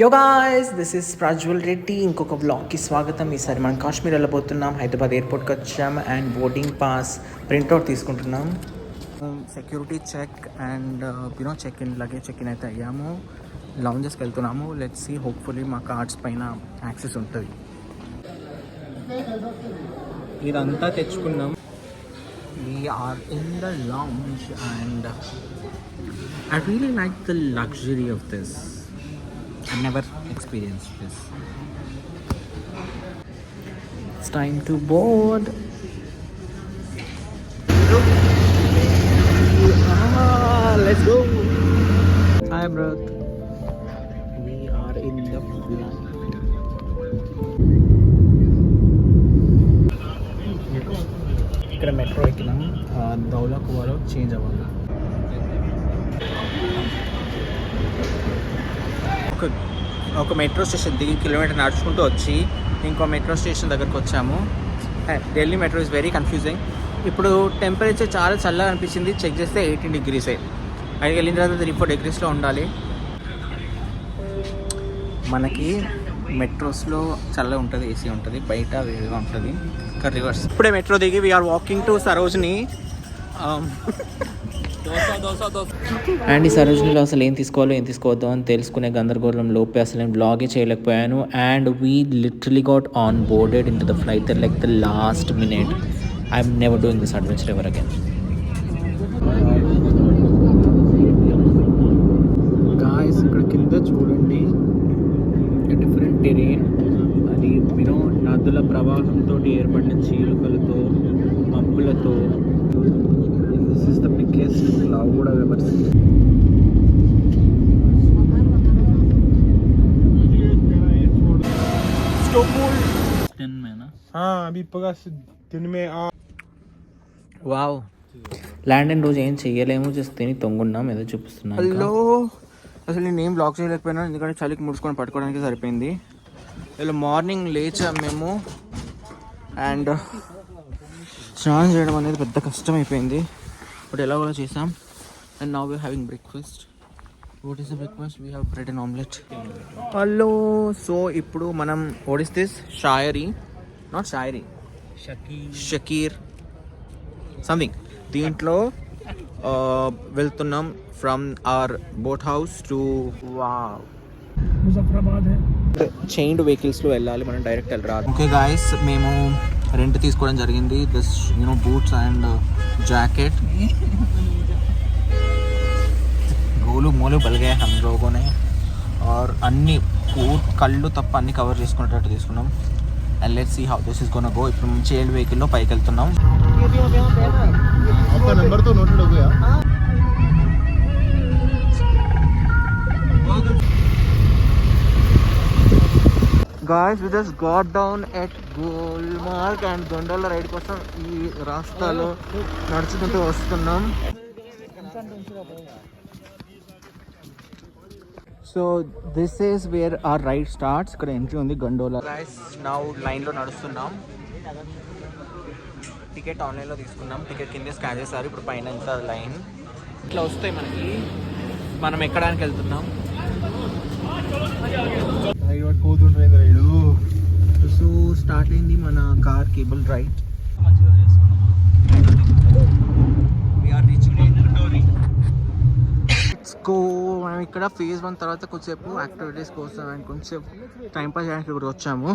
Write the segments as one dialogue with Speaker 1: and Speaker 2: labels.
Speaker 1: యో guys, this is Prajwal Reddy. ఇంకొక బ్లాగ్కి స్వాగతం. ఈసారి మనం కాశ్మీర్ వెళ్ళబోతున్నాం. హైదరాబాద్ ఎయిర్పోర్ట్కి వచ్చాం అండ్ బోర్డింగ్ పాస్ ప్రింట్అవుట్ తీసుకుంటున్నాం. Security check and check in luggage check in అయితే అయ్యాము. లౌంజెస్కి వెళ్తున్నాము. లెట్స్ సీ, హోప్ఫుల్లీ మా కార్డ్స్ పైన యాక్సెస్ ఉంటుంది. ఇదంతా తెచ్చుకున్నాం. We are in the lounge and I really like the luxury of this. I've never experienced this. It's time to board. Let's go. Hi, bro. We are in the flight. ఇక్కడ metro ఎక్కినాం. Daula కువాలో change అవ్వాలి. ఒక metro station దిగి kilometre నడుచుకుంటూ వచ్చి ఇంకో metro station దగ్గరకు వచ్చాము. Delhi metro is very confusing. ఇప్పుడు టెంపరేచర్ చాలా చల్లగా అనిపించింది. చెక్ చేస్తే 18 degrees. అక్కడికి వెళ్ళిన తర్వాత 3-4 degrees ఉంటుంది. మనకి మెట్రోస్లో చల్లగా ఉంటుంది, ఏసీ ఉంటుంది, బయట వేడిగా ఉంటుంది. ఇంకా రివర్స్. ఇప్పుడే మెట్రో దిగి we're walking to Sarojini. And ఈ సరోజినిలో అసలు ఏం తీసుకోవాలో ఏం తీసుకోవద్దు అని తెలుసుకునే గందరగోళం లోపే అసలు నేను బ్లాగే చేయలేకపోయాను. And we literally got on boarded into the flight like the last minute. I'm never doing this adventure ever again. Guys, ఇక్కడ కింద చూడండి, డిఫరెంట్ టెరెయిన్. అది నదుల ప్రవాహంతో ఏర్పడిన చీలుకలతో, మబ్బులతో. This is the biggest cloud I've ever seen. Wow. Land and రోజు ఏం చెయ్యలేము, జస్ట్ తిని తొంగున్నాం. ఏదో చూపిస్తున్నాం. హలో, అసలు నేను ఏం బ్లాక్ చేయలేకపోయినా ఎందుకంటే చలికి ముడుచుకొని పట్టుకోవడానికి సరిపోయింది. ఇలా మార్నింగ్ లేచాం మేము అండ్ స్నానం చేయడం అనేది పెద్ద కష్టం అయిపోయింది. బట్ ఎలా కూడా చేసాం. And now we're having breakfast. What is the breakfast? We have bread and omelette. Hello. So ఇప్పుడు మనం what is this? Not shayari, shikara something. దీంట్లో వెళ్తున్నాం from our boat house to Muzaffarabad. Chained వెహికల్స్లో వెళ్ళాలి, మనం డైరెక్ట్ వెళ్ళరాదు. ఓకే గాయస్, మేము రెంట్ తీసుకోవడం జరిగింది. This boots and jacket. గోలు మూలు బలిగాయి హమ్ లోగోనే. ఆర్ అన్ని కళ్ళు తప్ప అన్ని కవర్ చేసుకునేటట్టు తీసుకున్నాం. And let's see how this is gonna go. ఇప్పుడు మేము చైల్డ్ వెహికల్లో పైకి వెళ్తున్నాం. Guys, we just got down at Gulmarg and Gondola ride కోసం ఈ రాస్తాలో నడుచుకుంటూ వస్తున్నాం. So this is where our ride starts. ఇక్కడ ఎంట్రీ ఉంది గండోలా. గైస్, నౌ లైన్లో నడుస్తున్నాం. టికెట్ ఆన్లైన్లో తీసుకున్నాం. టికెట్ కింద స్కాన్ చేస్తారు. ఇప్పుడు పైన ఇంత లైన్ ఇట్లా వస్తాయి మనకి. మనం ఎక్కడానికి వెళ్తున్నాం. సో స్టార్ట్ అయింది మన కార్ కేబుల్ రైడ్. మనం ఇక్కడ phase 1 తర్వాత కొంచెంసేపు యాక్టివిటీస్ కోసం అండ్ కొంచెం టైంపాస్ చేయడానికి ఇక్కడ వచ్చాము.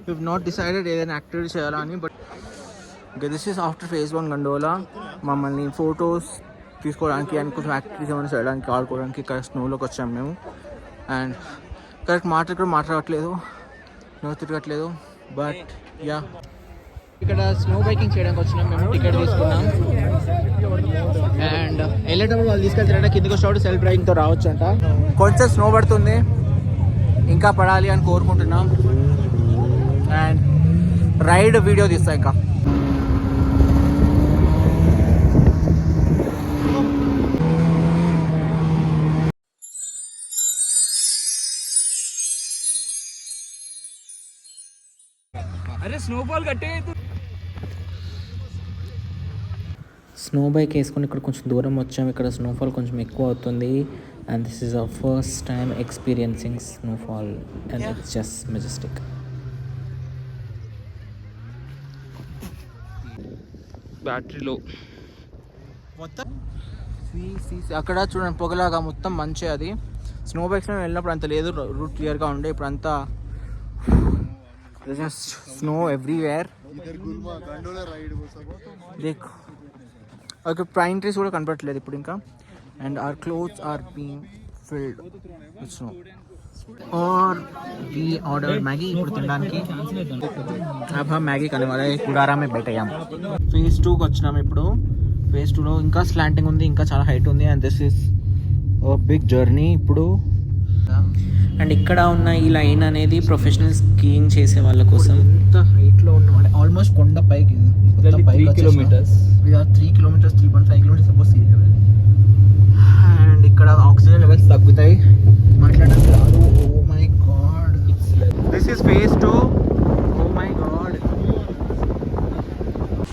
Speaker 1: వీ నాట్ డిసైడెడ్ ఏదైనా యాక్టివిటీ చేయాలని. But this is after phase 1 gondola. మమ్మల్ని ఫొటోస్ తీసుకోవడానికి అండ్ కొంచెం యాక్టివిటీస్ ఏమైనా చేయడానికి, ఆడుకోవడానికి ఇక్కడ స్నోలోకి వచ్చాము మేము. అండ్ కరెక్ట్ మాట్లాడట్లేదు, తిరగట్లేదు. బట్ యా, ఇక్కడ స్నో బైకింగ్ చేయడానికి వచ్చినాం మేము. టికెట్ తీసుకున్నాం అండ్ వెళ్ళేటప్పుడు వాళ్ళు తీసుకెళ్తారంట. కిందకి వచ్చేటప్పుడు సెల్ఫ్ డ్రైవింగ్తో రావచ్చు అంట. కొంచెం స్నో పడుతుంది, ఇంకా పడాలి అని కోరుకుంటున్నాం. అండ్ రైడ్ వీడియో తీస్తాం ఇంకా. అరే స్నోఫాల్ కట్టే. స్నో బైక్ వేసుకొని ఇక్కడ కొంచెం దూరం వచ్చాము. ఇక్కడ స్నోఫాల్ కొంచెం ఎక్కువ అవుతుంది. And this is our first time experiencing snowfall and it's just majestic. బ్యాటరీలో మొత్తం అక్కడ చూడండి పొగలాగా మొత్తం మంచి. అది స్నో బైక్స్లో వెళ్ళినప్పుడు అంత లేదు, రూట్ క్లియర్గా ఉండే. ఇప్పుడు అంతా snow everywhere. Okay, pine trees కూడా కనపడట్లేదు ఇప్పుడు ఇంకా. And our clothes are being filled with snow. और वी ऑर्डर मैगी ఇప్పుడు తినడానికి. अब हम मैगी खाने वाले कुडारा में बैठे हम. ఫేజ్ 2కి వచ్చినాము ఇప్పుడు. ఫేజ్ 2లో ఇంకా స్లాంటింగ్ ఉంది, ఇంకా చాలా హైట్ ఉంది. And this is big journey ఇప్పుడు. అండ్ ఇక్కడ ఉన్న ఈ లైన్ అనేది ప్రొఫెషనల్ స్కీయింగ్ చేసే వాళ్ళ కోసం. ఎంత హైట్లో ఉన్నాం అంటే ఆల్మోస్ట్ కొండ పైకి 3 kilometers. 3 kilometers, 3.5 kilometers above sea level. And ఇక్కడ ఆక్సిజన్ లెవెల్స్ తగ్గుతాయి, మాట్లాడడానికి రాదు. Oh my god, this is phase 2. Oh my god,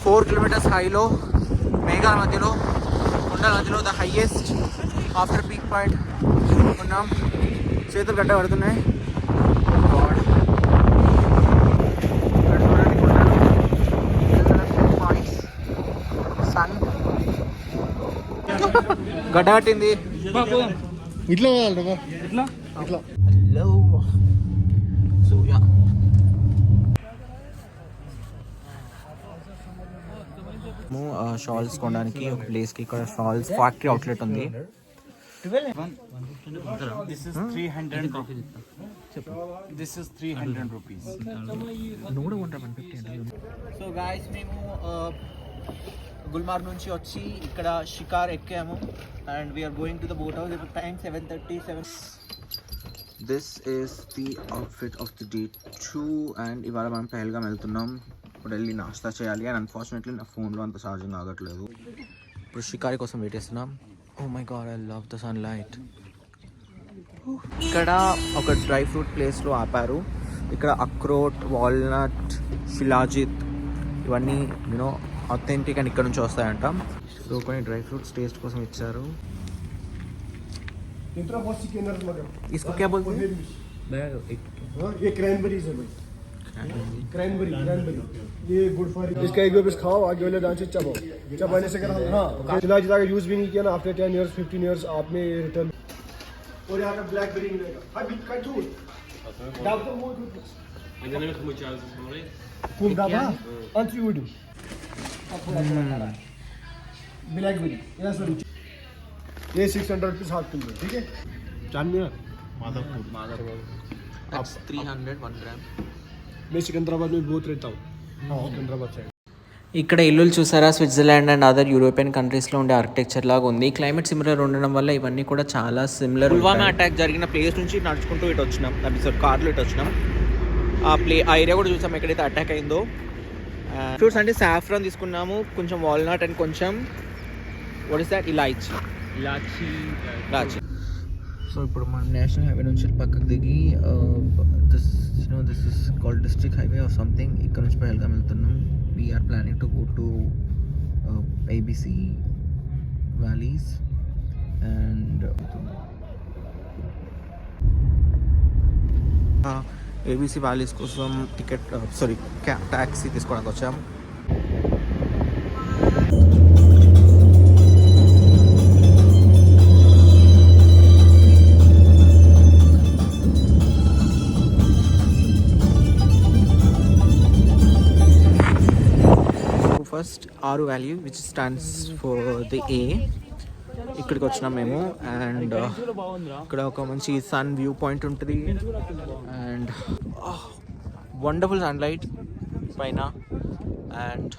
Speaker 1: 4 kilometers హైలో మేఘాల మధ్యలో, కొండల మధ్యలో the highest after peak point ఉన్నాం. చేతులు గడ్డ పడుతున్నాయి. సన్ గడ్డ పట్టింది.
Speaker 2: ఇట్లా
Speaker 1: హలో. సో యా, షాల్స్ కొనడానికి ఒక ప్లేస్కి. ఇక్కడ షాల్స్ ఫ్యాక్టరీ అవుట్లెట్ ఉంది.
Speaker 2: This is 300 rupees. This is 300 rupees.
Speaker 1: So guys, మేము గుల్మార్గ్ నుంచి వచ్చి ఇక్కడ షికార్ ఎక్కాము. And we're going to the boat house. ఇప్పుడు time 7:37. This is the outfit of the day 2. And ఇవాళ మనం పహల్గామ్ వెళ్తున్నాం. ఇప్పుడు వెళ్ళి నాస్తా చేయాలి. అండ్ అన్ఫార్చునేట్లీ నా ఫోన్లో అంత ఛార్జింగ్ ఆగట్లేదు. ఇప్పుడు షికారి కోసం వెయిట్ చేస్తున్నాం. Oh my god, I love the sunlight. ఇక్కడ ఒక డ్రై ఫ్రూట్ ప్లేస్లో ఆపారు. ఇక్కడ అక్రోట్, వాల్నట్, షిలాజిత్ ఇవన్నీ యూనో ఆథెంటిక్ అండ్ ఇక్కడ నుంచి వస్తాయంట. సో కొన్ని డ్రై ఫ్రూట్స్ టేస్ట్ కోసం ఇచ్చారు. इसको क्या बोलते हैं?
Speaker 2: ये क्रैनबेरीज है भाई. क्रैनबेरी ये गुड फॉर. इसका एक पीस खाओ, आगे वाले दांत से चबाओ. चबाने से अगर हाँ शिलाजित का यूज भी नहीं किया ना आफ्टर 10 years 15 years आपने रिटर्न. और यहाँ का ब्लैकबेरी मिलेगा. अभी कट दूर डाक्टर वो عندنا منكم مجاز صوري كوم دابا انت يودو ब्लैकबेरी या सॉरी ये 600 रुपीस हाफ किलो. ठीक है, जानना माधवपुर
Speaker 1: That's 300 1 gram.
Speaker 2: मैं सिकंदराबाद में बहुत रहता हूँ. सिकंदराबाद साइड.
Speaker 1: ఇక్కడ ఇల్లులు చూసారా, స్విట్జర్లాండ్ అండ్ అదర్ యూరోపియన్ కంట్రీస్లో ఉండే ఆర్కిటెక్చర్ లాగా ఉంది. క్లైమేట్ సిమిలర్ ఉండడం వల్ల ఇవన్నీ కూడా చాలా సిమిలర్. పుల్వామా అటాక్ జరిగిన ప్లేస్ నుంచి నడుచుకుంటూ ఇటు వచ్చినాం. కార్లో ఇటు వచ్చినాం. ఆ ఏరియా కూడా చూసాం ఎక్కడైతే అటాక్ అయిందో. ఫ్రూట్స్ అంటే సాఫ్రాన్ తీసుకున్నాము, కొంచెం వాల్నట్ అండ్ కొంచెం what is that elaichi. So ఇప్పుడు మనం నేషనల్ హైవే నుంచి పక్కకు దిగి this is called district highway or something. ఇక్కడ నుంచి పహల్గామ్ వెళ్తున్నాం. We're planning to go to ABC valleys. And ABC valleys కోసం టికెట్ ట్యాక్సీ తీసుకోవడానికి వచ్చాం. First Aru valley which stands for the A. ఇక్కడికి వచ్చినాం మేము. అండ్ ఇక్కడ ఒక మంచి సన్ వ్యూ పాయింట్ ఉంటుంది. అండ్ వండర్ఫుల్ సన్లైట్ పైన. And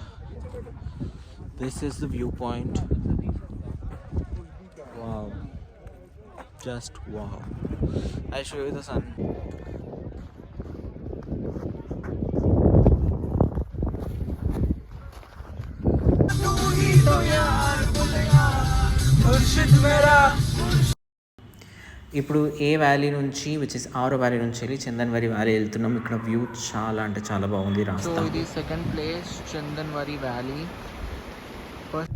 Speaker 1: this is the view point. Wow, just wow. I show you the sun. ఇప్పుడు ఏ వ్యాలీ నుంచి విచ్ ఇస్ ఆరో వ్యాలీ నుంచి వెళ్ళి చందన్వరి వ్యాలీ వెళ్తున్నాం. ఇక్కడ వ్యూ చాలా అంటే చాలా బాగుంది. రాస్తా ఇది సెకండ్ ప్లేస్ చందన్వరి వ్యాలీ.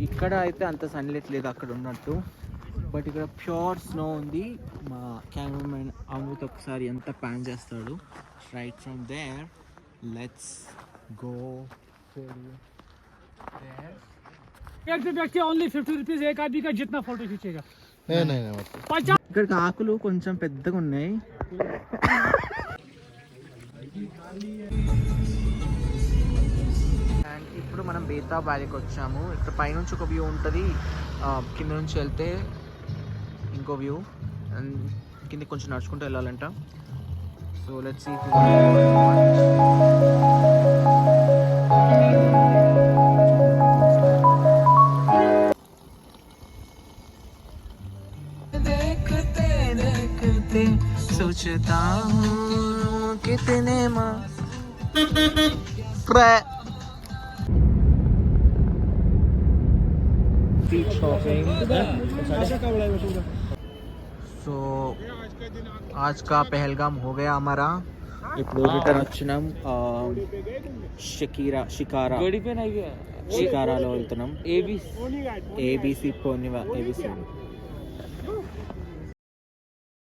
Speaker 1: ఇక్కడ అయితే అంత సన్లైట్ లేదు అక్కడ ఉన్నట్టు, బట్ ఇక్కడ ప్యూర్ స్నో ఉంది. మా కెమెరామెన్ అమృత్ ఒకసారి ఎంత ప్యాన్ చేస్తాడు. Right from there let's go
Speaker 3: एक भी व्यक्ति ओनली 50 रुपीज एक आदमी का जितना फोटो खींचेगा.
Speaker 1: ఇక్కడ ఆకులు కొంచెం పెద్దగా ఉన్నాయి. అండ్ ఇప్పుడు మనం బేతాబ్ వ్యాలీకి వచ్చాము. ఇక్కడ పైనుంచి ఒక వ్యూ ఉంటుంది, కింద నుంచి వెళ్తే ఇంకో వ్యూ, అండ్ కింద కొంచెం నడుచుకుంటూ వెళ్ళాలంట. So let's see. सोचता हूँ कितने स्ट्रीट शॉपिंग. సో आज का पहलगाम हो गया हमारा. ఇప్పుడు రిటర్న్ వచ్చినాం. షికారాలో వెళ్తున్నాం. ABC పోనివా ABC